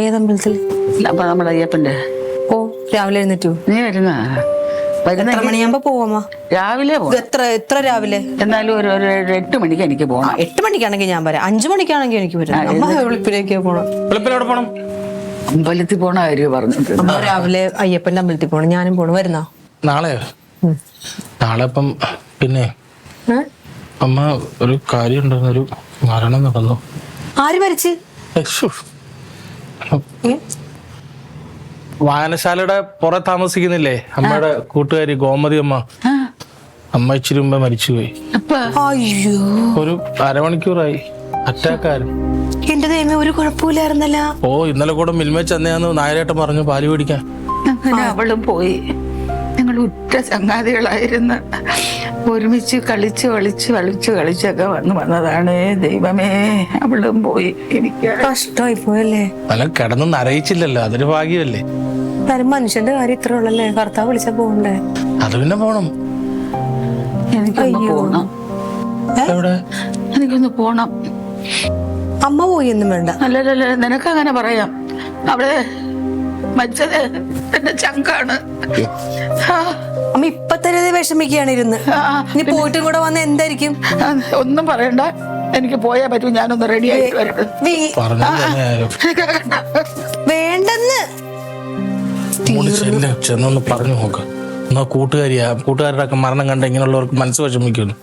ഏതമ്പലത്തിൽ? അപ്പൊ നമ്മുടെ അയ്യപ്പന്റെ. ഓ, രാവിലെ എഴുന്നേറ്റു? നീ വരുന്ന എത്ര മണിയാകുമ്പോ പോവാമ? രാവിലെ എത്ര രാവിലെ? എന്നാലും ഒരു 8 മണിക്ക് എനിക്ക് പോകണം. 8 മണിക്കാണെങ്കിൽ ഞാൻ വരാം. 5 മണിക്കാണെങ്കിൽ എനിക്ക് വരാം. വെളുപ്പിലേക്ക് പോണം. വെളുപ്പിനെവിടെ പോണം? അമ്പലത്തിൽ പോണ കാര്യം പറഞ്ഞിട്ട്. അമ്മ രാവിലെ അയ്യപ്പന്റെ അമ്പലത്തിൽ പോണം. ഞാനും പോണം. വരുന്നോ? നാളെയോ? നാളെ ഇപ്പം പിന്നെ അമ്മ ഒരു കാര്യം ഉണ്ടായിരുന്നു. ഒരു മരണം നടന്നു. ആര് മരിച്ച്? വായനശാലയുടെ പുറ താമസിക്കുന്നില്ലേ അമ്മയുടെ കൂട്ടുകാരി ഗോമതി അമ്മ. അമ്മ ഇച്ചിരി മുമ്പ് മരിച്ചുപോയി. അയ്യോ, ഒരു അരമണിക്കൂറായി. അറ്റാക്കാരും. എന്റെ ദൈവമേ, ഒരു കുഴപ്പമില്ലായിരുന്നല്ല. ഓ, ഇന്നലെ കൂടെ മിൽമ ചെന്നയാന്ന് നായരേട്ടൻ പറഞ്ഞു പാല് പിടിക്കാൻ. അങ്ങനെ അവളും പോയി. ഞങ്ങൾ ഉറ്റ ചങ്ങാതികളായിരുന്നു. ഒരുമിച്ച് കളിച്ചൊക്കെ വന്നതാണ്. ദൈവമേ, അവളും പോയി. എനിക്ക് കഷ്ടമായി പോയല്ലേ. അല്ല, കിടന്നൊന്നും അറിയിച്ചില്ലല്ലോ, അതൊരു ഭാഗ്യമല്ലേ. മനുഷ്യന്റെ കാര്യം ഇത്ര ഉള്ളല്ലേ. ഭർത്താവ് വിളിച്ചാ പോകണ്ടേ? അത് പിന്നെ പോണം. എനിക്കൊന്ന് പോണം. എവിടെ? എനിക്കൊന്ന് പോണം. അമ്മ പോയി ഒന്നും വേണ്ട. അല്ലല്ല, നിനക്കങ്ങനെ പറയാം. അവിടെ മരിച്ചത് എന്റെ ചങ്കാണ്. അമ്മ ഇപ്പൊ തന്നെ വിഷമിക്കുകയാണ് ഇരുന്ന്. ഇനി പോയിട്ടും കൂടെ വന്ന എന്തായിരിക്കും? ഒന്നും പറയണ്ട, എനിക്ക് പോയാ പറ്റൂ. ഞാനൊന്ന് റെഡി ആയിട്ട് വരട്ടെ. വേണ്ടെന്ന് ചെന്നൊന്ന് പറഞ്ഞു നോക്ക്. എന്നാ കൂട്ടുകാരുടെ ഒക്കെ മരണം കണ്ട ഇങ്ങനെയുള്ളവർക്ക് മനസ്സ് വിഷമിക്കുമല്ലോ.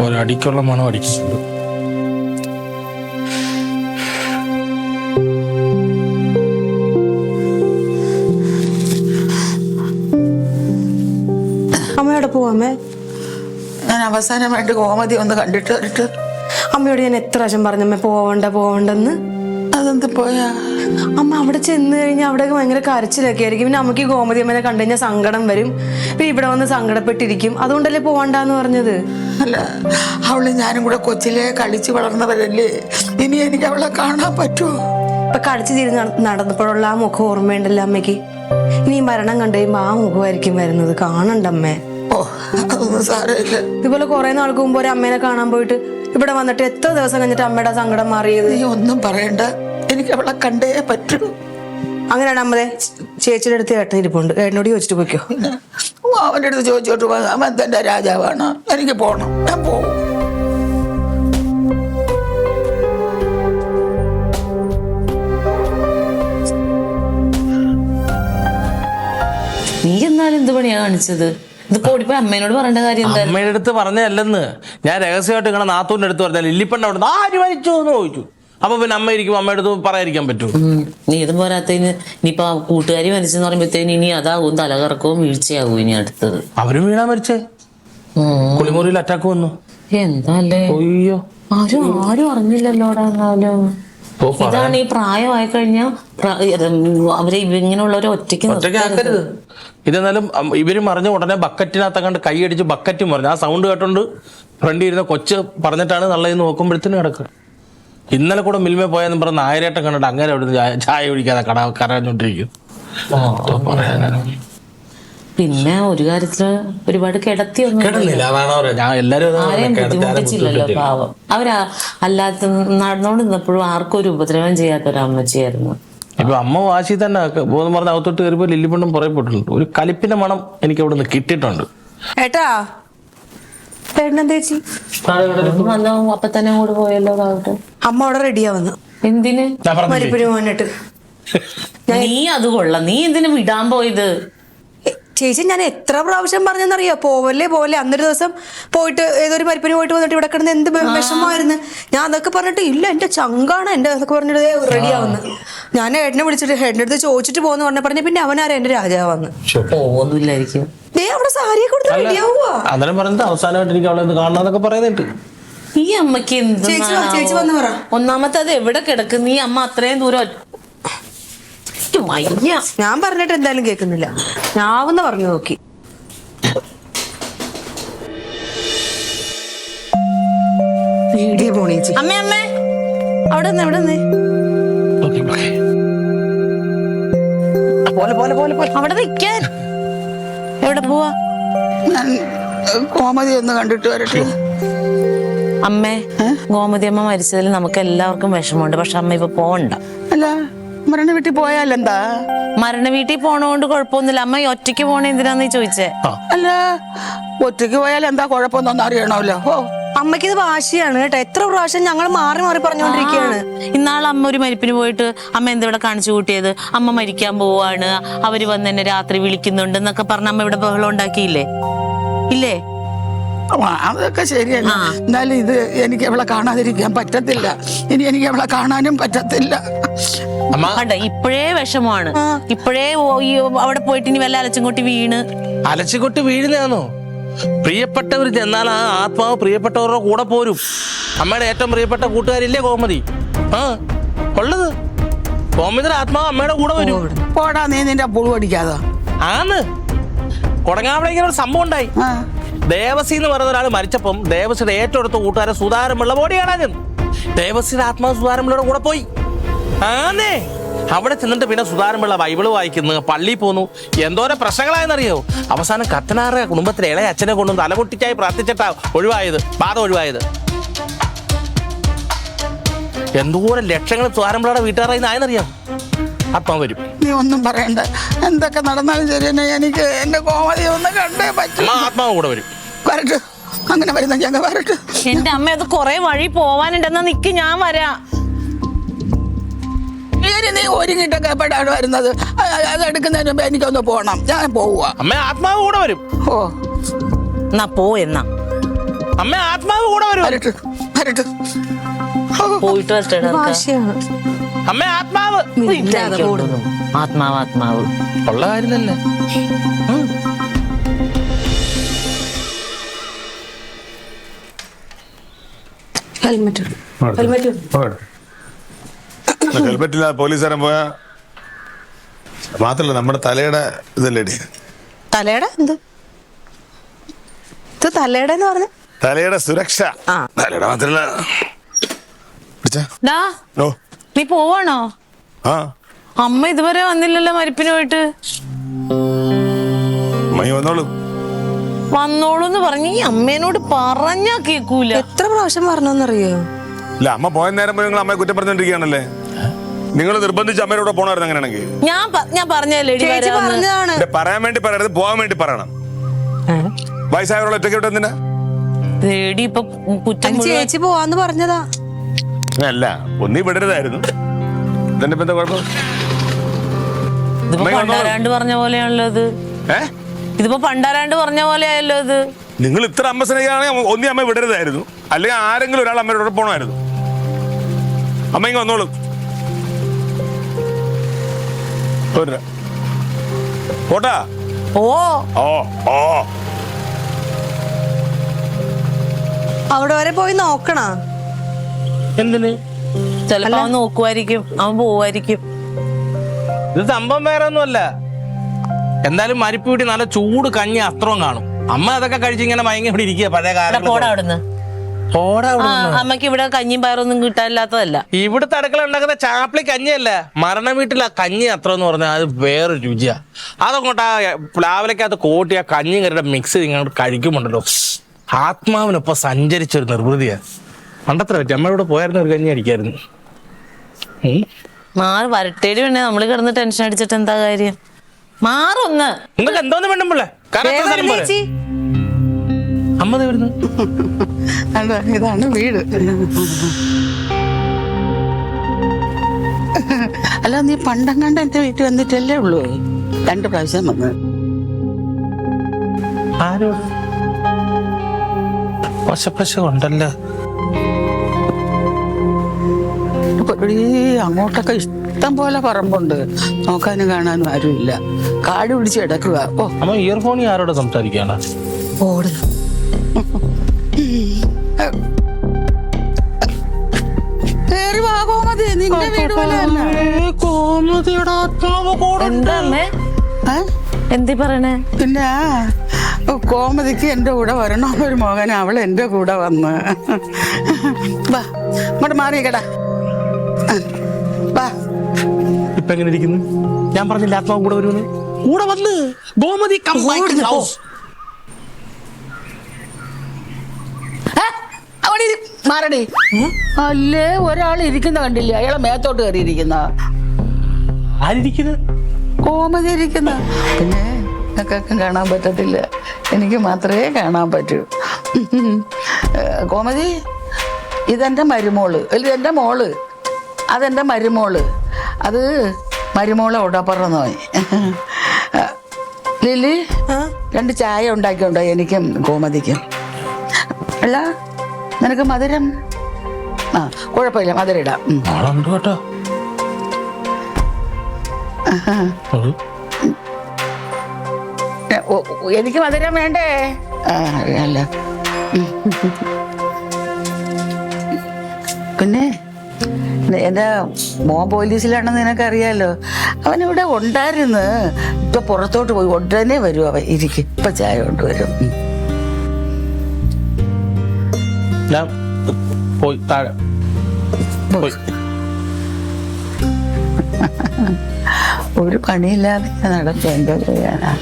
ഒരടിക്കുള്ള മണം അടിച്ചിട്ടുണ്ട്. അമ്മയോടെ പോവാമേ. ഞാൻ അവസാനമായിട്ട് ഗോമതി ഒന്ന് കണ്ടിട്ട് വരട്ടെ. അമ്മയോട് ഞാൻ എത്ര പ്രാവശ്യം പറഞ്ഞമ്മ പോവണ്ടെന്ന്. അതെന്ത് പോയാ? അമ്മ അവിടെ ചെന്ന് കഴിഞ്ഞാൽ അവിടെ ഭയങ്കര കരച്ചിലൊക്കെ ആയിരിക്കും. പിന്നെ അമ്മയ്ക്ക് ഗോമതി അമ്മനെ കണ്ടു കഴിഞ്ഞാൽ സങ്കടം വരും. പിന്നെ ഇവിടെ വന്ന് സങ്കടപ്പെട്ടിരിക്കും. അതുകൊണ്ടല്ലേ പോവണ്ടെന്ന് പറഞ്ഞത്. അല്ല, അവള് ഞാനും കൂടെ കൊച്ചിലെ കളിച്ച് വളർന്നവരല്ലേ. ഇനി എനിക്ക് അവളെ കാണാൻ പറ്റുമോ? ഇപ്പൊ കളിച്ച് തിരിഞ്ഞ് നടന്നപ്പോഴുള്ള ആ മുഖം ഓർമ്മയുണ്ടല്ലോ അമ്മയ്ക്ക്. ഇനി മരണം കണ്ടു കഴിയുമ്പോ ആ മുഖമായിരിക്കും വരുന്നത്. കാണണ്ടമ്മേ. ഓ, അതൊന്നും സാരമില്ല. ഇതുപോലെ കുറെ നാൾക്ക് മുമ്പ് ഒരു അമ്മേനെ കാണാൻ പോയിട്ട് ഇവിടെ വന്നിട്ട് എത്ര ദിവസം കഴിഞ്ഞിട്ട് അമ്മയുടെ സങ്കടം മാറിയത്? നീ ഒന്നും പറയണ്ട, എനിക്ക് അവളെ കണ്ടേ പറ്റൂ. അങ്ങനെയാണ് അമ്മതെ. ചേച്ചിയുടെ അടുത്ത് ഏട്ടൻ ഇരിപ്പുണ്ട്. ഏട്ടനോട് ചോദിച്ചിട്ട് പോയിക്കോ. അവന്റെ അടുത്ത് ചോദിച്ചോട്ട് പോ. അവൻ തന്റെ രാജാവാണ്. എനിക്ക് പോണം. ഞാൻ പോവും. നീ എന്നാലും എന്ത് പണിയാ കാണിച്ചത്? ഇത് പോടിപ്പോ അമ്മേനോട് പറയേണ്ട കാര്യം എന്താ? അമ്മയുടെ അടുത്ത് പറഞ്ഞല്ലെന്ന് ഞാൻ രഹസ്യമായിട്ട് ഇങ്ങനെ നാത്തൂന്റെ അടുത്ത് പറഞ്ഞാൽ ഇല്ലിപ്പണ്ട അവിടെ ആര് മരിച്ചു എന്ന് ചോദിച്ചു. അപ്പൊ പിന്നെ അമ്മ ഇരിക്കും, അമ്മയുടെ അടുത്ത് പറയാതിരിക്കാൻ പറ്റൂ? നീ ഇതും പോരാത്തതിന് ഇനിയിപ്പൊ കൂട്ടുകാരി മരിച്ചെന്ന് പറയുമ്പോഴത്തേന് ഇനി അതാവും തലകറക്കവും വീഴ്ചയാവും ഇനി അടുത്തത്. അവരും വീണാ മരിച്ചേ. കുളിമുറിയിൽ അറ്റാക്ക് വന്നു. എന്താല്ലേ? അയ്യോ, ആരും അറിഞ്ഞില്ലല്ലോടാ. എന്നാലും ഇതാണ് ഈ പ്രായമായി കഴിഞ്ഞാൽ അവരെ ഇങ്ങനെയുള്ളവരെ ഒറ്റയ്ക്കാക്കരുത്. ഇതെന്നാലും ഇവര് മറിഞ്ഞ ഉടനെ ബക്കറ്റിനകത്ത് കണ്ട് കൈയടിച്ച് ബക്കറ്റ് മറിഞ്ഞു. ആ സൗണ്ട് കേട്ടോണ്ട് ഫ്രണ്ടിൽ ഇരുന്ന കൊച്ച് പറഞ്ഞിട്ടാണ് നല്ലതെന്ന് നോക്കുമ്പോഴത്തേനും കിടക്കുക. ഇന്നലെ കൂടെ മിൽമ പോയെന്ന് പറഞ്ഞ നായരേട്ടം കണ്ടിട്ട് അങ്ങനെ അവിടെ ചായ ഒഴിക്കാതെ കരഞ്ഞോണ്ടിരിക്കും. പിന്നെ ഒരു കാര്യത്തില് ഒരുപാട് ആരെയും ബുദ്ധിമുട്ടിച്ചില്ലല്ലോ പാവം. അവരാ അല്ലാത്ത നടന്നോണ്ട് നിന്നപ്പോഴും ആർക്കും ഒരു ഉപദ്രവം ചെയ്യാത്തൊരമ്മച്ചിയായിരുന്നു. ഇപ്പൊ അമ്മ വാശി തന്നെ ബോധം പറഞ്ഞ അകത്തോട്ട് കയറിയപ്പോ ലില്ലിപ്പണ്ടും പുറപ്പെട്ടിട്ടുണ്ട്. ഒരു കലിപ്പിന്റെ മണം എനിക്ക് അവിടെ നിന്ന് കിട്ടിയിട്ടുണ്ട്. ഏട്ടാ, ചേച്ചി അപ്പൊ തന്നെ അങ്ങോട്ട് പോയല്ലോ. അമ്മ അവിടെ റെഡിയാവുന്നു. എന്തിന്? മരിപ്പിന് പോകാനായിട്ട്. നീ അത് കൊള്ളാം. നീ എന്തിനു വിടാൻ പോയത്? ചേച്ചി, ഞാൻ എത്ര പ്രാവശ്യം പറഞ്ഞെന്നറിയോ പോവല്ലേ. അന്നൊരു ദിവസം പോയിട്ട് ഏതൊരു മരിപ്പിന് പോയിട്ട് വന്നിട്ട് ഇവിടെ കിടന്ന് എന്ത് വിഷമമായിരുന്നു. ഞാൻ അതൊക്കെ പറഞ്ഞിട്ട് ഇല്ല എന്റെ ചങ്കാണ് എന്റെ അതൊക്കെ പറഞ്ഞിട്ട് റെഡി ആവുന്നു. ഞാൻ ഏട്ടനെ വിളിച്ചിട്ട് ഏട്ടൻ്റെ അടുത്ത് ചോദിച്ചിട്ട് പോന്ന് പറഞ്ഞ പിന്നെ അവനാരാ എന്റെ രാജാവന്ന്. പോകുന്നില്ലായിരിക്കും. അവിടെ സാരിയെ കൊടുത്ത് റെഡി ആവുക. അന്നേരം പറഞ്ഞത് അവസാനമായിട്ട് എനിക്ക് അവളെ കാണാന്നൊക്കെ പറയുന്നുണ്ട്. ഈ അമ്മക്ക് എന്ത് ചേച്ചി വന്ന് പറ. ഒന്നാമത്തെ അത് എവിടെ കിടക്കും? നീ അമ്മ അത്രയും ദൂരം ഞാൻ പറഞ്ഞിട്ട് എന്തായാലും കേൾക്കുന്നില്ല. ഞാവെന്ന് പറഞ്ഞു നോക്കി. അമ്മേ അമ്മേ അവിടെ അവിടെ നിൽക്കാൻ. എവിടെ പോവാ? കോമതി ഒന്ന് കണ്ടിട്ട് വരട്ടെ. അമ്മേ, ഗോമതി അമ്മ മരിച്ചതിൽ നമുക്ക് എല്ലാവർക്കും വിഷമമുണ്ട്. പക്ഷെ അമ്മ ഇപ്പൊ പോകണ്ട. അല്ല, മരണ വീട്ടിൽ പോയാലെന്താ? മരണ വീട്ടിൽ പോണോണ്ട് കുഴപ്പമൊന്നുമില്ല. അമ്മ ഈ ഒറ്റയ്ക്ക് പോണ എന്തിനാന്ന് ചോദിച്ചേ. അല്ല, ഒറ്റയ്ക്ക് പോയാൽ എന്താ കുഴപ്പമൊന്നും അറിയണമല്ലോ. ഓ, അമ്മയ്ക്ക് ഇത് വാശിയാണ് കേട്ടോ. എത്ര പ്രാവശ്യം ഞങ്ങൾ മാറി മാറി പറഞ്ഞുകൊണ്ടിരിക്കുകയാണ്. ഇന്നാളെ അമ്മ ഒരു മരിപ്പിന് പോയിട്ട് അമ്മ എന്താ ഇവിടെ കാണിച്ചു കൂട്ടിയത്? അമ്മ മരിക്കാൻ പോവാണ്, അവര് വന്ന് എന്നെ രാത്രി വിളിക്കുന്നുണ്ട് എന്നൊക്കെ പറഞ്ഞ അമ്മ ഇവിടെ ബഹളം ഉണ്ടാക്കിയില്ലേ? ഇല്ലേ? അതൊക്കെ ശരിയല്ല. എന്നാലും ഇത് എനിക്ക് അവളെ കാണാതിരിക്കാൻ പറ്റത്തില്ല. ഇനി എനിക്ക് അവളെ കാണാനും പറ്റത്തില്ല. കണ്ട, ഇപ്പോഴേ വിഷമമാണ്. ഇപ്പോഴേ അവിടെ പോയിട്ട് ഇനി വല്ല അലച്ചുംകൊട്ടി വീണ്. അലച്ചുകൊട്ടി വീഴുന്നതാണോ? പ്രിയപ്പെട്ടവർ ചെന്നാൽ ആ ആത്മാവ് പ്രിയപ്പെട്ടവരുടെ കൂടെ പോരും. അമ്മയുടെ ഏറ്റവും പ്രിയപ്പെട്ട കൂട്ടുകാരില്ലേ കോമതി? ആ ഉള്ളത്. കോമതിയുടെ ആത്മാവ് അമ്മയുടെ കൂടെ വരും. പോടാ, നീ നിന്റെ പുളു അടിക്കാതെ. ആന്ന് കൊടങ്ങാവിടെ ഇങ്ങനെ ഒരു സംഭവം ഉണ്ടായി. ദേവസി എന്ന് പറയുന്ന ഒരാൾ മരിച്ചപ്പം ദേവസിയുടെ ഏറ്റവും അടുത്ത കൂട്ടുകാരൻ സുധാരമുള്ള ബോഡി കാണാൻ ദേവസിയുടെ ആത്മാവ് സുധാരമുള്ളയുടെ കൂടെ പോയി. ആന്നേ അവിടെ ചെന്നിട്ട് പിന്നെ സുധാരമുള്ള ബൈബിള് വായിക്കുന്നു, പള്ളിയിൽ പോന്നു. എന്തോരം പ്രശ്നങ്ങളായെന്നറിയോ? അവസാനം കത്തനാറ് കുടുംബത്തിലെ ഇളയ അച്ഛനെ കൊണ്ടും തലകൊട്ടിച്ചായി പ്രാർത്ഥിച്ചിട്ടാ ഒഴിവായത്, ബാധ ഒഴിവായത്. എന്തോരം ലക്ഷങ്ങൾ സുധാരമുള്ളയുടെ വീട്ടുകാരായി ആയെന്നറിയാം. ആത്മാവ് വരും. നീ ഒന്നും പറയണ്ട. എന്തൊക്കെ നടന്നാലും ശരി തന്നെ, എനിക്ക് എന്റെ കോമതി ഒന്ന് കണ്ടേ പറ്റും. ആത്മാവ് കൂടെ വരും. വരട്ടെ, അങ്ങനെ വരുന്ന ഞങ്ങൾ വരട്ടെ. എന്റെ അമ്മ അത് കൊറേ വഴി പോവാനുണ്ടെന്നാ നിക്ക്, ഞാൻ വരാം. ഇനി നീ ഒരുങ്ങിട്ടൊക്കെ എപ്പോഴാണ് വരുന്നത്? അത് എടുക്കുന്നതിന് മുമ്പ് എനിക്കൊന്ന് പോകണം. ഞാൻ പോവുക. അമ്മ ആത്മാവ് കൂടെ വരും. ഓ, എന്നാ പോ. എന്നാ അമ്മ ആത്മാവ് കൂടെ വരും. വരട്ടെ വരട്ടെ. പോയിട്ട് വരട്ടെ. വാശിയാണ്. അമ്മ ആത്മാവ് ആത്മാവ് ആത്മാവ് ഉള്ള കാര്യം തന്നെ. ഹെൽമെറ്റ് ഹെൽമെറ്റ് ഇല്ലാതെ പോലീസുകാരൻ പോയാ മാത്രല്ല നമ്മുടെ തലയുടെ ഇതല്ലേടി. തലയുടെ എന്ത്? ഇത് തലയുടെ എന്ന് പറഞ്ഞു. തലയുടെ സുരക്ഷ. തലയുടെ മാത്രല്ല. ഡാ, ഓ, നീ പോവാണോ? ആ അമ്മ ഇതുവരെ വന്നില്ലല്ലോ മരിപ്പിന് പോയിട്ട്. മൈ വന്നോളൂ. വന്നോളൂന്ന് പറഞ്ഞ് ഈ അമ്മേനോട് പറഞ്ഞാ കേക്കൂല. എത്ര പ്രാവശ്യം പറഞ്ഞോന്നറിയോ? ഇല്ല, അമ്മ പോയ നേരം പോയി നിങ്ങൾ അമ്മയെ കുറ്റം പറഞ്ഞോണ്ടിരിക്കുകയാണല്ലേ. നിങ്ങൾ നിർബന്ധിച്ച് അമ്മയുടെ കൂടെ പോണായിരുന്നു അങ്ങനെയാണെങ്കിൽ. ഞാൻ പറഞ്ഞല്ലേ ചേച്ചി പറഞ്ഞതാണ്. പറയാൻ വേണ്ടി പറയരുത്, പോകാൻ വേണ്ടി പറയണം. വയസ്സായവരോട് ഒറ്റയ്ക്ക് വിട്ട് എന്തിനാ? ഇപ്പൊ കുറ്റം ചേച്ചി പോവാന്ന് പറഞ്ഞതാ. അല്ല, ഒന്നീ വിടരുതായിരുന്നു. ഇതെന്നെ ഇപ്പൊ എന്താ കുഴപ്പം? ഇതിപ്പോ പണ്ടാരാണ്ട് പറഞ്ഞ പോലെയാണല്ലോ ഇത്. ഇതിപ്പോ പണ്ടാരാണ്ട് പറഞ്ഞ പോലെ ആയല്ലോ ഇത്. നിങ്ങൾ ഇത്ര അമ്മ സ്നേഹിക്കുകയാണെങ്കിൽ ഒന്നീ അമ്മ വിടരുതായിരുന്നു. അല്ലെങ്കിൽ ആരെങ്കിലും ഒരാൾ അമ്മയോട് പോകണമായിരുന്നു. അമ്മ ഇങ്ങ് വന്നോളൂ. പോട്ടാ. ഓ ഓ ഓ അവിടെ വരെ പോയി നോക്കണ. എന്തിന്? ചിലപ്പോ അവൻ നോക്കുമായിരിക്കും, അവൻ പോവായിരിക്കും. ഇത് സംഭവം വേറെ ഒന്നുമല്ല. എന്തായാലും മരിപ്പ് വീട്ടിൽ നല്ല ചൂട് കഞ്ഞി അത്രയും കാണും. അമ്മ അതൊക്കെ കഴിച്ചിങ്ങനെ മയങ്ങി ഇവിടെ ഇരിക്കുക. പഴയ കാലം പോടാ അവിടുന്ന്. അമ്മക്ക് ഇവിടെ കഞ്ഞിയും പയറൊന്നും കിട്ടാനില്ലാത്തതല്ല. ഇവിടുത്തെ അടുക്കള ഉണ്ടാക്കുന്ന ചാപ്പിളി കഞ്ഞിയല്ല, മരണ വീട്ടിൽ ആ കഞ്ഞി അത്ര എന്ന് പറഞ്ഞാൽ അത് വേറൊരു രുചിയാ. അതങ്ങോട്ട് ആ പ്ലാവിലേക്കകത്ത് കോട്ടി ആ കഞ്ഞി കറിയുടെ മിക്സ് ഇങ്ങോട്ട് കഴിക്കുമുണ്ടല്ലോ, ആത്മാവിനൊപ്പം സഞ്ചരിച്ചൊരു നിർവൃതിയാ. പണ്ടത്ര പറ്റി അമ്മയോട് പോയായിരുന്നു ഒരു കഞ്ഞി അടിക്കായിരുന്നു. മാറി വരട്ടേടി വേണേ നമ്മള് കിടന്ന് ടെൻഷൻ അടിച്ചിട്ട് എന്താ കാര്യം? മാറൊന്ന്. നിങ്ങൾക്ക് എന്തോന്ന് വേണ്ടുമ്പോളേ അമ്മ വരുന്നു. ഇതാണ് വീട്. അല്ല, നീ പണ്ടങ്ങാണ്ട് എന്റെ വീട്ടിൽ വന്നിട്ടല്ലേ ഉള്ളൂ? 2 പ്രാവശ്യം വന്ന്. ആരോട്? പശപ്പശ ഉണ്ടല്ലോ. അങ്ങോട്ടൊക്കെ ഇഷ്ടം പോലെ പറമ്പുണ്ട്, നോക്കാനും കാണാനും ആരുമില്ല. കാട് പിടിച്ച് കിടക്കുക. ഓ, അമ്മ ഇയർഫോണിൽ ആരോട് സംസാരിക്കാണ്? നിന്റെ വീട് പോലെയല്ല. എന്താ അമ്മേ എന്തി പറയണേ? പിന്നെ കോമതിക്ക് എന്റെ കൂടെ വരണമെന്നൊരു മോഹൻ, അവൾ എന്റെ കൂടെ വന്ന്. വാ, ഇങ്ങോട്ട് മാറിയേക്കടാ. വാ. ഇപ്പൊ എങ്ങനെ ഇരിക്കുന്നു? ഞാൻ പറഞ്ഞില്ല ആത്മാവ് കൂടെ വരുമെന്ന്. കൂടെ വന്ന് ഗോമതി മാറടി. അല്ലേ ഒരാൾ ഇരിക്കുന്ന കണ്ടില്ല, അയാളെ മേത്തോട്ട് കയറിയിരിക്കുന്ന ആരിക്കുന്നത്? കോമതി ഇരിക്കുന്ന. പിന്നെ നിനക്കൊക്കെ കാണാൻ പറ്റത്തില്ല, എനിക്ക് മാത്രമേ കാണാൻ പറ്റൂ. കോമതി, ഇതെന്റെ മരുമോള്, അല്ല എന്റെ മോള്, അതെന്റെ മരുമോള്. അത് മരുമോളെ ഓടാപ്പറന്നു പോയി. ലില്ലി, 2 ചായ ഉണ്ടാക്കിയുണ്ടോ എനിക്കും കോമതിക്കും? അല്ല നിനക്ക് മധുരം? ആ കുഴപ്പമില്ല, മധുരം ഇടാം. ആളുണ്ട് കേട്ടോ. എനിക്ക് മധുരം വേണ്ടേ? ആ അല്ല. പിന്നെ എൻ്റെ മോൻ പോലീസിലാണെന്ന് നിനക്കറിയാലോ. അവനിവിടെ ഉണ്ടായിരുന്നു, ഇപ്പൊ പുറത്തോട്ട് പോയി, ഉടനെ വരും അവൻ. ഇരിക്കും, ഇപ്പൊ ചായ കൊണ്ടുവരും. ഞാൻ പോയി താഴെ പോയി. ഒരു പണിയില്ലാതെ നടക്കും, എന്താ ചെയ്യാനാ?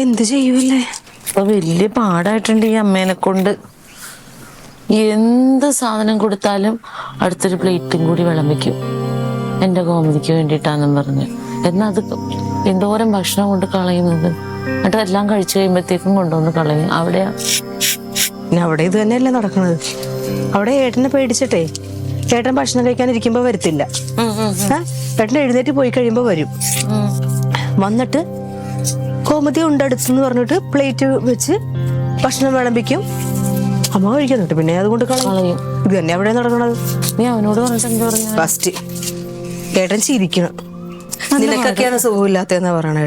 എന്ത് ചെയ്യുമല്ലേ? അപ്പൊ വലിയ പാടായിട്ടുണ്ട് ഈ അമ്മേനെ കൊണ്ട്. എന്ത് സാധനം കൊടുത്താലും അടുത്തൊരു പ്ലേറ്റും കൂടി വിളമ്പിക്കും, എൻ്റെ കോമതിക്ക് വേണ്ടിയിട്ടാന്നും പറഞ്ഞ്. എന്നാൽ അത് എന്തോരം ഭക്ഷണം കൊണ്ട് കളയുന്നത്. എന്നിട്ട് എല്ലാം കഴിച്ചു കഴിയുമ്പോഴത്തേക്കും കൊണ്ടുവന്ന് കളയും. അവിടെയാ പിന്നെ അവിടെ ഇത് തന്നെയല്ലേ നടക്കുന്നത്. അവിടെ ഏട്ടനെ പേടിച്ചിട്ടേ ഏട്ടൻ ഭക്ഷണം കഴിക്കാൻ ഇരിക്കുമ്പോ വരത്തില്ല. ഏട്ടൻ എഴുന്നേറ്റ് പോയി കഴിയുമ്പോ വരും. വന്നിട്ട് കോമതി ഉണ്ടടുത്തെന്ന് പറഞ്ഞിട്ട് പ്ലേറ്റ് വെച്ച് ഭക്ഷണം വിളമ്പിക്കും. അമ്മ കഴിക്കുന്നുണ്ട്, പിന്നെ അതുകൊണ്ട് കളയും. ഇത് തന്നെ അവിടെ നടക്കണത്. നീ അവനോട് പറഞ്ഞിട്ട് എന്താ പറഞ്ഞു? ഫസ്റ്റ് ഏട്ടൻ ചിരിക്കണം. നിനക്കൊക്കെയാണ് സുഖമില്ലാത്തതെന്നാ പറയണേ.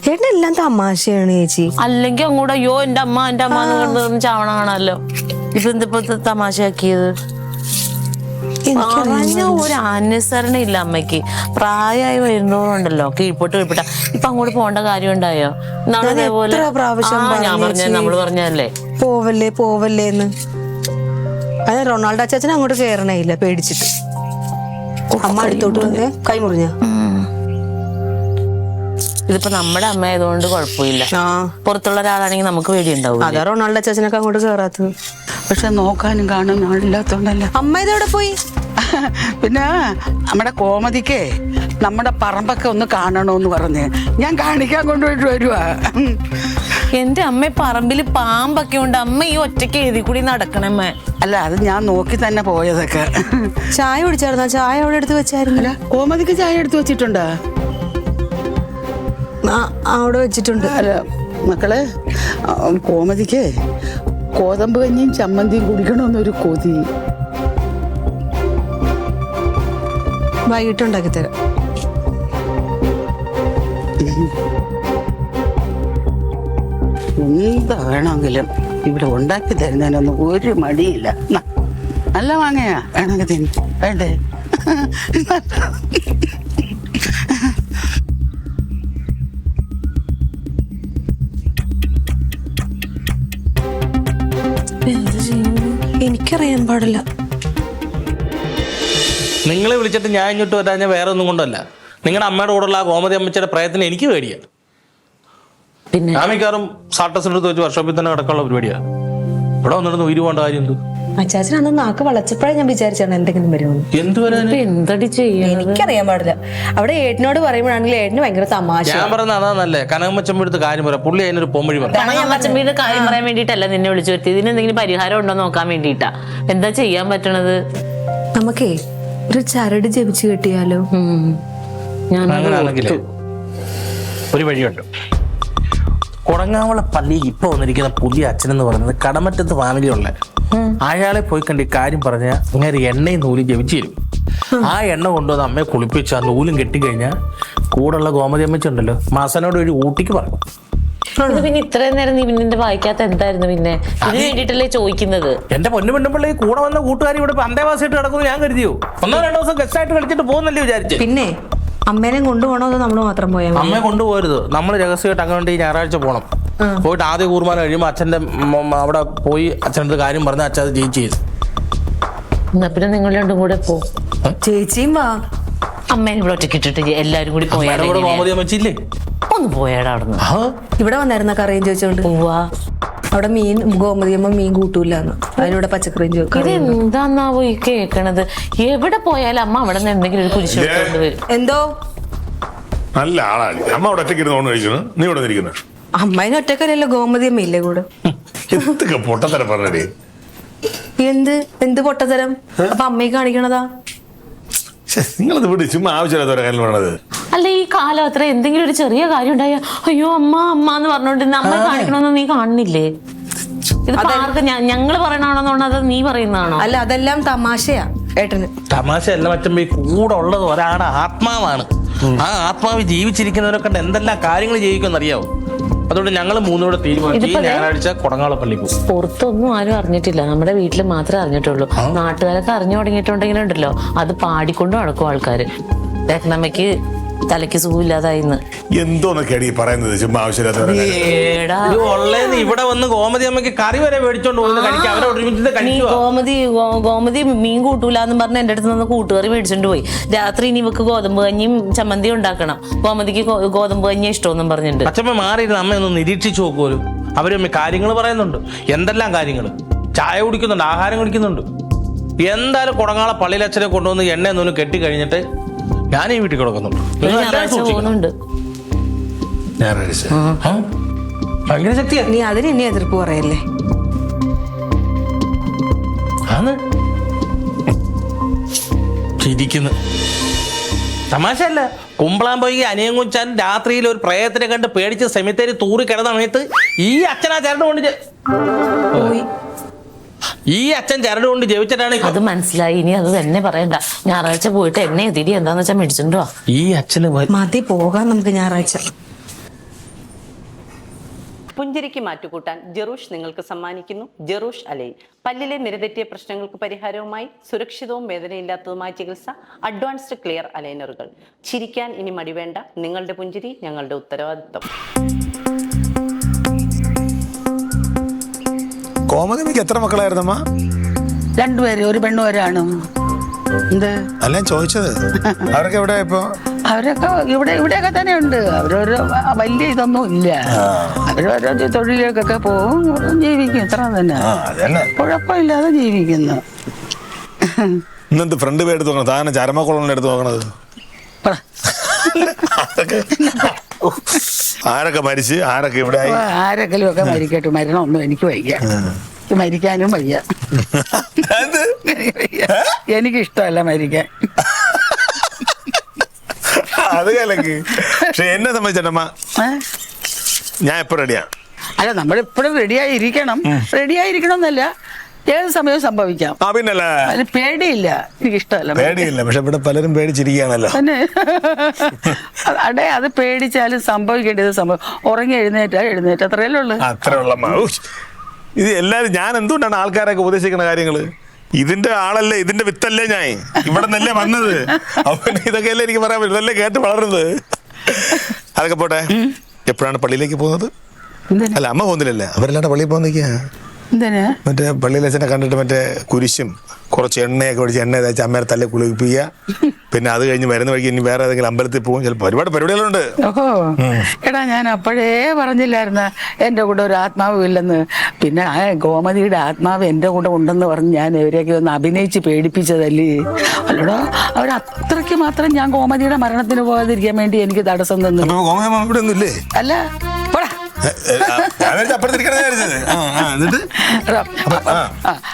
ഏട്ടൻ എല്ലാം തമാശയാണ് ചേച്ചി. അല്ലെങ്കിൽ അങ്ങോട്ട് അയ്യോ എൻ്റെ അമ്മ എന്ന് കണ്ടു ചാവണ കാണാമല്ലോ. ഇപ്പൊ എന്തിപ്പോ തമാശയാക്കിയത്? പറഞ്ഞ ഒരു അനുസരണ ഇല്ല അമ്മയ്ക്ക്. പ്രായമായി വരുന്നോണ്ടല്ലോ കീഴ്പോട്ട് ഇപ്പൊ അങ്ങോട്ട് പോകേണ്ട കാര്യം ഉണ്ടായോ? എത്ര പ്രാവശ്യം ഞാൻ പറഞ്ഞ നമ്മള് പറഞ്ഞല്ലേ പോവല്ലേ പോവല്ലേ എന്ന്. അതെ, റൊണാൾഡോ അച്ചാച്ചൻ അങ്ങോട്ട് കയറണേ ഇല്ല, പേടിച്ചിട്ട്. അമ്മ അടുത്തോട്ട് വന്നേ കൈ മുറിഞ്ഞ. ഇതിപ്പോ നമ്മുടെ അമ്മ ആയതുകൊണ്ട് കുഴപ്പമില്ല. പുറത്തുള്ള ഒരാളാണെങ്കിൽ നമുക്ക് പേടിയുണ്ടാവും. അതാ റൊണാൾഡോ അച്ചാച്ചനൊക്കെ അങ്ങോട്ട് കയറാത്തത്. പക്ഷെ നോക്കാനും കാണാനും ആളില്ലാത്തോണ്ടല്ലോ. അമ്മ ഇതെവിടെ പോയി? പിന്നെ നമ്മുടെ കോമതിക്ക് നമ്മുടെ പറമ്പൊക്കെ ഒന്ന് കാണണോന്ന് പറഞ്ഞ് ഞാൻ കാണിക്കാൻ കൊണ്ടുപോയിട്ട് വരുവാ. എന്റെ അമ്മ പറമ്പില് പാമ്പൊക്കെ ഉണ്ട്. അമ്മ ഈ ഒറ്റയ്ക്ക് എഴുതി കൂടി നടക്കണമ്മ. അല്ല, അത് ഞാൻ നോക്കി തന്നെ പോയതൊക്കെ. ചായ കുടിച്ചായിരുന്നോ? ചായ അവിടെ എടുത്ത് വെച്ചായിരുന്നില്ല. കോമതിക്ക് ചായ എടുത്ത് വെച്ചിട്ടുണ്ടോ? അവിടെ വെച്ചിട്ടുണ്ട്. അല്ല മക്കളെ, കോമതിക്ക് കോതമ്പ് കഞ്ഞിയും ചമ്മന്തിയും കുടിക്കണമെന്നൊരു കൊതി. വൈകിട്ടുണ്ടാക്കി തരാം. എന്താ വേണമെങ്കിലും ഇവിടെ ഉണ്ടാക്കി തരുന്നതിനൊന്നും ഒരു മടിയില്ല. നല്ല മാങ്ങയാ, വേണമെങ്കിൽ തിന്നു. വേണ്ടേ? എനിക്കറിയാൻ പാടില്ല. നിങ്ങളെ വിളിച്ചിട്ട് ഞാൻ ഇങ്ങോട്ട് വരാൻ ഞാൻ വേറെ ഒന്നും കൊണ്ടല്ല. നിങ്ങളുടെ അമ്മയുടെ കൂടെയുള്ള ആ കോമതി അമ്മച്ചിയുടെ പ്രയത്നം എനിക്ക് പേടിയാണ്. പിന്നെ ഞാൻ മിക്കാറും സാട്ടസിനടുത്ത് വെച്ച് വർക്ക്ഷോപ്പിൽ തന്നെ കിടക്കാനുള്ള പരിപാടിയാണ്. ഇവിടെ വന്നിരുന്ന് ഉയരു പോകേണ്ട കാര്യം എന്ത്? അച്ചാച്ചൻ അന്ന് നാക്ക് വളച്ചപ്പോഴേ ഞാൻ വിചാരിച്ചാണ് എന്തെങ്കിലും വരുമെന്ന്. എന്ത് വരാൻ? എന്തടി ചെയ്യാ? എനിക്കറിയാൻ പാടില്ല. അവിടെ ഏട്ടനോട് പറയുമ്പോഴാണെങ്കിൽ ഏട്ടന് ഭയങ്കര തമാശ. ഞാൻ പറയുന്നത് അതാ നല്ലേ. കനകമ്മച്ചമ്മടുത്ത് കാര്യം പറയാം. പുള്ളി അതിനൊരു പൊമ്മഴി പറഞ്ഞു. അമ്മച്ചമ്മയുടെ കാര്യം പറയാൻ വേണ്ടിട്ടല്ല നിന്നെ വിളിച്ചു വരുത്തി. ഇതിന് എന്തെങ്കിലും പരിഹാരം ഉണ്ടോ നോക്കാൻ വേണ്ടിട്ടാ. എന്താ ചെയ്യാൻ പറ്റണത്? നമുക്കേ ഒരു ചരട് ജപിച്ച് കെട്ടിയാലോ? അങ്ങനെയാണെങ്കിലേ ഒരു വഴിയുണ്ട്. കൊടങ്ങാവള പള്ളിയിൽ ഇപ്പൊ വന്നിരിക്കുന്ന പുതിയ അച്ഛനെന്ന് പറയുന്നത് കടമറ്റത്ത് ഫാമിലിയുള്ള അയാളെ പോയി കണ്ട് ഈ കാര്യം പറഞ്ഞാൽ അങ്ങനെ എണ്ണയും നൂലും ജപിച്ചു തരും. ആ എണ്ണ കൊണ്ടുവന്ന് അമ്മയെ കുളിപ്പിച്ച് ആ നൂലും കെട്ടിക്കഴിഞ്ഞാൽ കൂടെയുള്ള ഗോമതി അമ്മച്ചുണ്ടല്ലോ മാസനോട് ഒരു ഊട്ടിക്ക് പറഞ്ഞു. ഇത് പിന്നെ ഇത്രയും നേരം നീ പിന്നെ വായിക്കാത്ത എന്തായിരുന്നു? പിന്നെ ഇതിന് വേണ്ടിട്ടല്ലേ ചോദിക്കുന്നത്? എന്റെ പൊന്നു പെണ്ണുപിള്ളി കൂടെ വന്ന കൂട്ടുകാരി ഇവിടെ അന്തേവാസിയായിട്ട് കിടക്കുന്നു ഞാൻ കരുതിയോ? 1-2 ദിവസം ഗസ്റ്റ് ആയിട്ട് കളിച്ചിട്ട് പോകുന്നല്ലേ വിചാരിച്ചു. പിന്നെ അമ്മേനെ കൊണ്ടുപോകണോ അതോ നമ്മള് മാത്രം പോയാൽ? അമ്മയെ കൊണ്ടുപോകരുത്. നമ്മൾ രഹസ്യമായിട്ട് അങ്ങനെ ഈ ഞായറാഴ്ച പോകണം. പോയിട്ട് ആദ്യ കൂർമാനം കഴിയുമ്പോൾ അച്ഛൻ്റെ അവിടെ പോയി അച്ഛൻ്റെ കാര്യം പറഞ്ഞ് അച്ഛൻ അത് ജയിച്ച് ചെയ്തു. എന്നാ പിന്നെ നിങ്ങൾ രണ്ടും കൂടെ പോ. ചേച്ചിയും വാ. അമ്മേനെ ഇവിടെ ഒറ്റയ്ക്ക് ഇട്ടിട്ട് എല്ലാരും കൂടി പോയാൽ കോമതി അമ്മച്ചില്ലേ? ഒന്ന് പോയാടാ അവിടുന്ന്. ഇവിടെ വന്നായിരുന്ന കറിയും ചോദിച്ചോണ്ട് പോവാ. അവിടെ മീൻ ഗോമതിയമ്മ മീൻ കൂട്ടൂലെന്ന് അതിലൂടെ പച്ചക്കറിയും ഇത് എന്താന്നാവോ ഈ കേക്കണത്? എവിടെ പോയാലും അമ്മ അവിടെ നിന്ന് എന്തെങ്കിലും ഒരു കുരിശ് എടുത്തോണ്ട് വരും. എന്തോ നല്ല ആളാണ്. അമ്മ അവിടെ ഒറ്റയ്ക്ക് ഇരുന്ന് ഓണ് കഴിക്കുന്നു, നീ ഇവിടെ ഇരിക്കുന്ന. അമ്മേനെ ഒറ്റക്കല്ലല്ലോ ഗോമതിയമ്മ ഇല്ലേ കൂടെ. എന്തൊക്കെ പൊട്ടത്തരം പറഞ്ഞേ. എന്ത് പൊട്ടത്തരം? അപ്പൊ അമ്മയെ കാണിക്കണതാ? നിങ്ങളത് വിട്, ചുമ്മാ ആവശ്യമില്ലാത്ത കാര്യം പറയണത്. അല്ല ഈ കാലം അത്ര എന്തെങ്കിലും ഒരു ചെറിയ കാര്യം ഉണ്ടായ അയ്യോ അമ്മ അമ്മ എന്ന് പറഞ്ഞോണ്ട് അമ്മ കാണിക്കണമെന്ന് നീ കാണുന്നില്ലേ? ഇത് ആർക്ക് ഞങ്ങള് പറയണാണോന്നാണോ അത് നീ പറയുന്നതാണോ? അല്ല അതെല്ലാം തമാശയാ ഏട്ടന്. തമാശ എല്ലാം മറ്റും ഈ കൂടെ ഉള്ളത് ഒരാളുടെ ആത്മാവാണ്. ആ ആത്മാവ് ജീവിച്ചിരിക്കുന്നവരൊക്കെ എന്തെല്ലാം കാര്യങ്ങൾ ജീവിക്കുമെന്ന് അറിയാവോ? അതുകൊണ്ട് ഞങ്ങൾ മൂന്നൂടെ തീരുമാനിച്ചു ഈ ഞായറാഴ്ച കൊടങ്ങാളപ്പള്ളി പോകും. പുറത്തൊന്നും ആരും അറിഞ്ഞിട്ടില്ല, നമ്മുടെ വീട്ടിൽ മാത്രമേ അറിഞ്ഞിട്ടുള്ളൂ. നാട്ടുകാരൊക്കെ അറിഞ്ഞു തുടങ്ങിയിട്ടുണ്ടെങ്കിലുണ്ടല്ലോ അത് പാടിക്കൊണ്ട് നടക്കും ആൾക്കാര്. രത്നമ്മയ്ക്ക് തലയ്ക്ക് സുഖമില്ലാതായിന്ന്. എന്തോന്നൊക്കെയാണ് ഈ പറയുന്നത്? ചുമ്മാ ആവശ്യമില്ലാത്ത. ഇവിടെ വന്ന് ഗോമതി അമ്മയ്ക്ക് കറി വരെ മേടിച്ചോണ്ട് പോകുന്നത് കഴിക്കാം. അവരെ ഒരുമിച്ച് ഗോമതി മീൻ കൂട്ടൂലെന്ന് പറഞ്ഞ് എന്റെ അടുത്ത് നിന്ന് കൂട്ടുകറി മേടിച്ചോണ്ട് പോയി. രാത്രി ഇനി ഇവക്ക് ഗോതമ്പ് കഞ്ഞിയും ചമ്മന്തിയും ഉണ്ടാക്കണം. ഗോമതിക്ക് ഗോതമ്പ് കഞ്ഞി ഇഷ്ടമെന്നും പറഞ്ഞിട്ടുണ്ട്. അച്ഛമ്മ മാറിയിരുന്ന അമ്മ ഒന്ന് നിരീക്ഷിച്ചു നോക്കുമല്ലോ. അവരമ്മ കാര്യങ്ങൾ പറയുന്നുണ്ട്, എന്തെല്ലാം കാര്യങ്ങൾ. ചായ കുടിക്കുന്നുണ്ട്, ആഹാരം കുടിക്കുന്നുണ്ട്. എന്തായാലും കൊടങ്ങാള പള്ളിയിലച്ഛനെ കൊണ്ടുവന്ന് എണ്ണ എന്നൊന്നും കെട്ടി കഴിഞ്ഞിട്ട് ഞാൻ ഈ വീട്ടിൽ കിടക്കുന്നുണ്ട്. പോകുന്നുണ്ട് ഭയങ്കര ശക്തിയാ. നീ അതിന് എന്നെ എതിർപ്പ് പറയല്ലേ? ചിരിക്കുന്നു. തമാശയല്ല. കുമ്പളാൻ പോയി അനിയം കുച്ചാൻ രാത്രിയിൽ ഒരു പ്രേതത്തിനെ കണ്ട് പേടിച്ച് സെമിത്തേരി തൂറി കിടന്ന സമയത്ത് ഈ അച്ഛനാ ചരട് കൊണ്ട് പോയി. ഈ അച്ഛൻ ചരട് കൊണ്ട് ജപിച്ചിട്ടാണ് അത് മനസ്സിലായി. ഇനി അത് തന്നെ പറയണ്ട. ഞായറാഴ്ച പോയിട്ട് എണ്ണ എതിരി എന്താന്ന് വെച്ചാൽ മേടിച്ചിട്ടുണ്ടോ? ഈ അച്ഛന് മതി പോകാം നമുക്ക് ഞായറാഴ്ച. പുഞ്ചിരിക്ക് മാറ്റുകൂട്ടാൻ ജെറൂഷ് നിങ്ങൾക്ക് സമ്മാനിക്കുന്നു ജെറൂഷ് അലൈൻ. പല്ലിലെ നിരതെറ്റിയ പ്രശ്നങ്ങൾക്ക് പരിഹാരവുമായി സുരക്ഷിതവും വേദനയില്ലാത്തതുമായ ചികിത്സ അഡ്വാൻസ്ഡ് ക്ലിയർ അലൈനറുകൾ. ചിരിക്കാൻ ഇനി മടിവേണ്ട, നിങ്ങളുടെ പുഞ്ചിരി ഞങ്ങളുടെ ഉത്തരവാദിത്വം. കോമതിക്ക് എത്ര മക്കളായിരുന്നമ്മ? 2 പേര്, ഒരു പെണ്ണും ഒരാണും. എന്ത് അല്ല ചോദിച്ചത്. അവരൊക്കെ എവിടെ ഇപ്പൊ? അവരൊക്കെ ഇവിടെയൊക്കെ തന്നെ ഉണ്ട്. അവരൊരു വലിയ ഇതൊന്നും ഇല്ല. അവരോരോ തൊഴിലേക്കൊക്കെ പോകും, ജീവിക്കും. ഇത്ര തന്നെ, കുഴപ്പമില്ലാതെ ജീവിക്കുന്നു. ഇന്നെന്ത് ഫ്രണ്ട് പേ എടുത്ത് നോക്കണം? താനെ ചരമക്കുളം എടുത്ത് നോക്കണത്. ആരൊക്കെ മരിച്ച് ആരൊക്കെ ഇവിടെ? ആരെങ്കിലും ഒക്കെ മരിക്കട്ടെ, മരണമൊന്നും എനിക്ക് വയ്യ. മരിക്കാനും വയ്യ. എനിക്കിഷ്ടമല്ല മരിക്കാൻ. അത് കലക്ക്. പക്ഷെ എന്നെ സംബന്ധിച്ചമ്മ ഞാൻ എപ്പോ റെഡിയാ. അല്ല നമ്മളെപ്പോഴും റെഡിയായിരിക്കണം. റെഡിയായിരിക്കണം എന്നല്ല, ഏത് സമയവും സംഭവിക്കാം. പിന്നല്ലേ, അതിന് പേടിയില്ല. എനിക്കിഷ്ടമല്ല. പേടിയില്ല. പക്ഷെ ഇവിടെ പലരും പേടിച്ചിരിക്കുകയാണല്ലോ. അടേ അത് പേടിച്ചാലും സംഭവിക്കേണ്ടത് ഉറങ്ങി എഴുന്നേറ്റ അത്രയല്ലേ ഉള്ളു. അത്രേ ഉള്ള. ഇത് എല്ലാരും ഞാൻ എന്തുകൊണ്ടാണ് ആൾക്കാരൊക്കെ ഉപദേശിക്കുന്ന കാര്യങ്ങള്? ഇതിന്റെ ആളല്ലേ, ഇതിന്റെ വിത്തല്ലേ ഞാൻ ഇവിടെ നിന്നല്ലേ വന്നത്. അപ്പൊ ഇതൊക്കെയല്ലേ എനിക്ക് പറയാൻ പറ്റും. ഇതല്ലേ കേട്ട് വളർന്നത്. അതൊക്കെ പോട്ടെ. എപ്പോഴാണ് പള്ളിയിലേക്ക് പോകുന്നത്? അല്ല അമ്മ പോകുന്നില്ലല്ലേ? അവരല്ലാണ്ട് പള്ളിയിൽ പോകുന്നിരിക്കുക. മറ്റേ പള്ളിയിലെ അച്ഛനെ കണ്ടിട്ട് മറ്റേ കുരിശും കുറച്ച് എണ്ണയൊക്കെ ഒഴിച്ച് എണ്ണ തേച്ച് അമ്മേരെ തല്ലെ കുളിപ്പിക്കുക. പിന്നെ അത് കഴിഞ്ഞ് വരുന്ന വഴിക്ക് ഇനി വേറെ ഏതെങ്കിലും അമ്പലത്തിൽ പോകും. ചിലപ്പോൾ ഒരുപാട് പരിപാടികളുണ്ട്. ഓഹോ എടാ, ഞാൻ അപ്പോഴേ പറഞ്ഞില്ലായിരുന്ന എൻ്റെ കൂടെ ഒരു ആത്മാവ് ഇല്ലെന്ന്. പിന്നെ ആ ഗോമതിയുടെ ആത്മാവ് എൻ്റെ കൂടെ ഉണ്ടെന്ന് പറഞ്ഞ് ഞാൻ ഇവരെയൊക്കെ ഒന്ന് അഭിനയിച്ച് പേടിപ്പിച്ചതല്ലേ. അല്ലടാ, അവരത്രയ്ക്ക് മാത്രം ഞാൻ ഗോമതിയുടെ മരണത്തിന് പോകാതിരിക്കാൻ വേണ്ടി എനിക്ക് തടസ്സം തന്നു. ഇവിടെ ഒന്നും ഇല്ലേ? അല്ല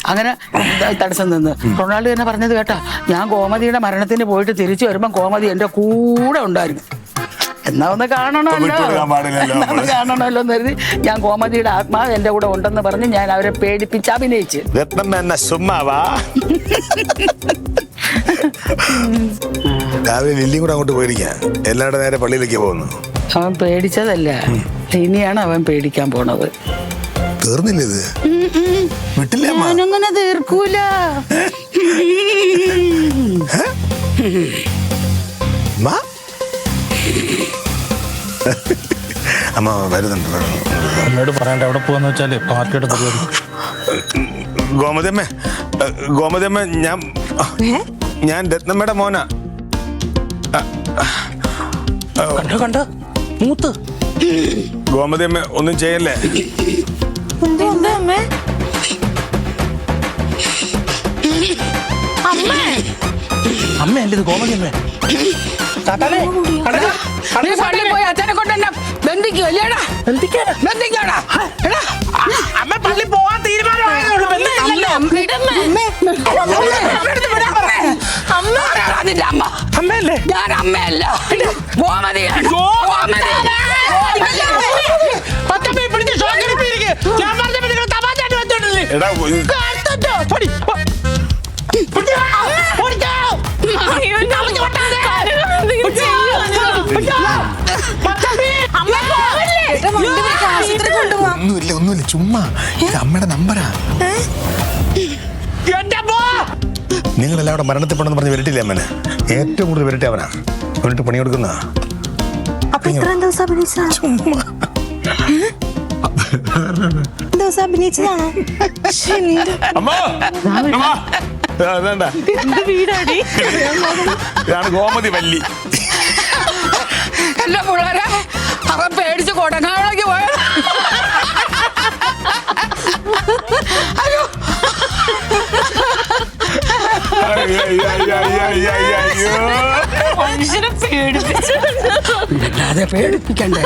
അങ്ങനെ തടസ്സം നിന്ന് റൊണാൾഡോ തന്നെ പറഞ്ഞത് കേട്ടാ, ഞാൻ ഗോമതിയുടെ മരണത്തിന് പോയിട്ട് തിരിച്ചു വരുമ്പോ ഗോമതി എന്റെ കൂടെ ഉണ്ടായിരുന്നു. എന്നാ ഒന്ന് കാണണമല്ലോ എന്ന് കരുതി ഞാൻ ഗോമതിയുടെ ആത്മാവ് എന്റെ കൂടെ ഉണ്ടെന്ന് പറഞ്ഞ് ഞാൻ അവരെ പേടിപ്പിച്ച് അഭിനയിച്ച്. രാവിലെ ലില്ലിയും കൂടെ അങ്ങോട്ട് പോയിരിക്കാം. എല്ലാവരുടെ നേരെ പള്ളിയിലേക്ക് പോകുന്നു. അവൻ പേടിച്ചതല്ല, ഇനിയാണ് അവൻ പേടിക്കാൻ പോണത്. തീർന്നില്ല ഇത്? വിട്ടില്ല. ഞാനങ്ങനെ തീർക്കൂല. അമ്മ വരുന്നുണ്ട്. എന്നോട് പറയണ്ട എവിടെ പോവാന്ന് വെച്ചാല് പാർട്ടിയുടെ പരിപാടി. ഗോമതിയമ്മ ഞാൻ രത്നമ്മയുടെ മോനാ. കണ്ട മൂത്ത് ഗോമതി അമ്മ ഒന്നും ചെയ്യല്ലേ? എന്താ അമ്മേ? അമ്മയല്ലേ ഇത് ഗോമതി അമ്മ? നീ പള്ളിയിൽ പോയി അച്ഛനെ കൊണ്ട് എന്നെ ബന്ധിക്കോ അല്ലേടാ? ബന്ധിക്കോടാ. അമ്മ പള്ളി പോവാൻ തീരുമാനമായതുള്ളൂ. അതിന്റെ അമ്മ അമ്മയല്ലേ? ഞാൻ അമ്മയല്ല, ഗോമതിയാണ്. എടാ ഒന്നുമില്ല ചുമ്മാ ഇത് അമ്മയുടെ നമ്പറാ. നിങ്ങളെല്ലാം അവിടെ മരണത്തിൽപ്പെടെന്ന് പറഞ്ഞ് വരട്ടില്ലേ അമ്മനെ? ഏറ്റവും കൂടുതൽ വരട്ടെ അവനാ. അവനിട്ട് പണി കൊടുക്കുന്ന. അപ്പൊ ഇത്രയും ദിവസം അഭിനയിച്ചതാണോ? ദിവസം അഭിനയിച്ചതാണോ? ഇതാണ് ഗോമതി വല്ലി. എന്റെ പിള്ളേരെ അവ പേടിച്ച് കൊടങ്ങാവിളേക്ക് പോയത്. അയ്യോ മനുഷ്യനെ പേടിപ്പിച്ചു. അതെ പേടിപ്പിക്കണ്ടേ?